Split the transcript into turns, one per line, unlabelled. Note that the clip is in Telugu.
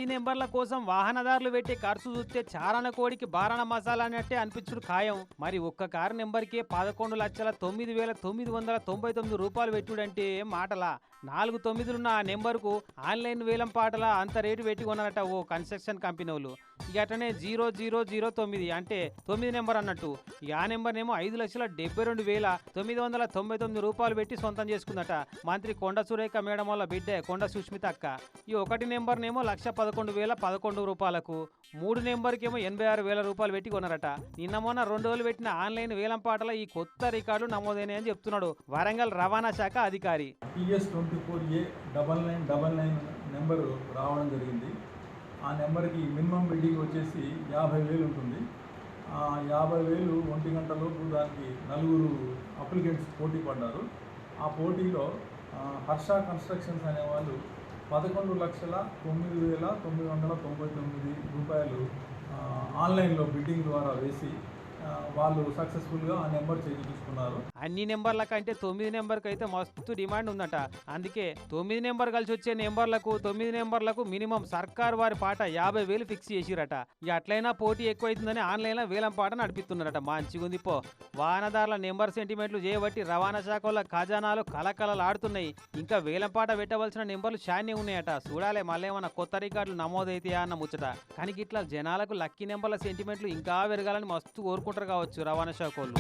లక్కీ నెంబర్ల కోసం వాహనదారులు పెట్టే ఖర్చు చూస్తే చారణ కోడికి బారణ మసాలా అన్నట్టే అనిపించుడు ఖాయం. మరి ఒక్క కారు నెంబర్కే 11,09,999 రూపాయలు పెట్టుడంటే మాటలా. 4 తొమ్మిదిలున్న ఆ నెంబర్కు ఆన్లైన్ వేలం పాటల అంత రేటు పెట్టి కొన్నారట ఓ కన్స్ట్రక్షన్ కంపెనీ వాళ్ళు. ఇక అట్లనే 0009 అంటే 9 నెంబర్ అన్నట్టు. ఇక ఆ నెంబర్ ఏమో 5,72,999 రూపాయలు పెట్టి సొంతం చేసుకుందట మంత్రి కొండ సురేఖ మేడం వాళ్ళ బిడ్డ కొండ సుష్మిత అక్క. ఈ 1 నెంబర్నేమో 1,11,011 రూపాయలకు, 3 నెంబర్కేమో 86,000 రూపాయలు పెట్టి కొన్నారట. నిన్న మొన్న 2 రోజులు పెట్టిన ఆన్లైన్ వేలం పాటల ఈ కొత్త రికార్డులు నమోదైనాయని చెప్తున్నాడు వరంగల్ రవాణా శాఖ అధికారి.
TS24A9999 నెంబరు రావడం జరిగింది. ఆ నెంబర్కి మినిమం బిడ్డింగ్ వచ్చేసి 50,000 ఉంటుంది. 50,000 ఒంటి గంటలోపు దానికి 4 అప్లికెంట్స్ పోటీ పడ్డారు. ఆ పోటీలో హర్ష కన్స్ట్రక్షన్స్ అనేవాళ్ళు 11,09,999 రూపాయలు ఆన్లైన్లో బిడ్డింగ్ ద్వారా వేసి వాళ్ళు సక్సెస్ఫుల్గా ఆ నెంబర్ చేయించుకున్నారు.
అన్ని నెంబర్ల కంటే 9 నెంబర్కి అయితే మస్తు డిమాండ్ ఉందట. అందుకే 9 నెంబర్ కలిసి వచ్చే నెంబర్లకు 9 నెంబర్లకు మినిమం సర్కార్ వారి పాట 50,000 ఫిక్స్ చేసిరట. ఇక అట్లయినా పోటీ ఎక్కువైతుందని ఆన్లైన్లో వేలం పాట నడిపిస్తున్నారట. మంచిగుంది పో. వాహనదారుల నెంబర్ సెంటిమెంట్లు చేయబట్టి రవాణా శాఖ వాళ్ళ ఖజానాలు కలకలలు ఆడుతున్నాయి. ఇంకా వేలం పాట పెట్టవలసిన నెంబర్లు శాన్యం ఉన్నాయట. చూడాలి మళ్ళేమన్నా కొత్త రికార్డులు నమోదైతాయా అన్న ముచ్చట. కానీ ఇట్లా జనాలకు లక్కీ నెంబర్ల సెంటిమెంట్లు ఇంకా పెరగాలని మస్తు కోరుకుంటారు కావచ్చు రవాణా శాఖ వాళ్ళు.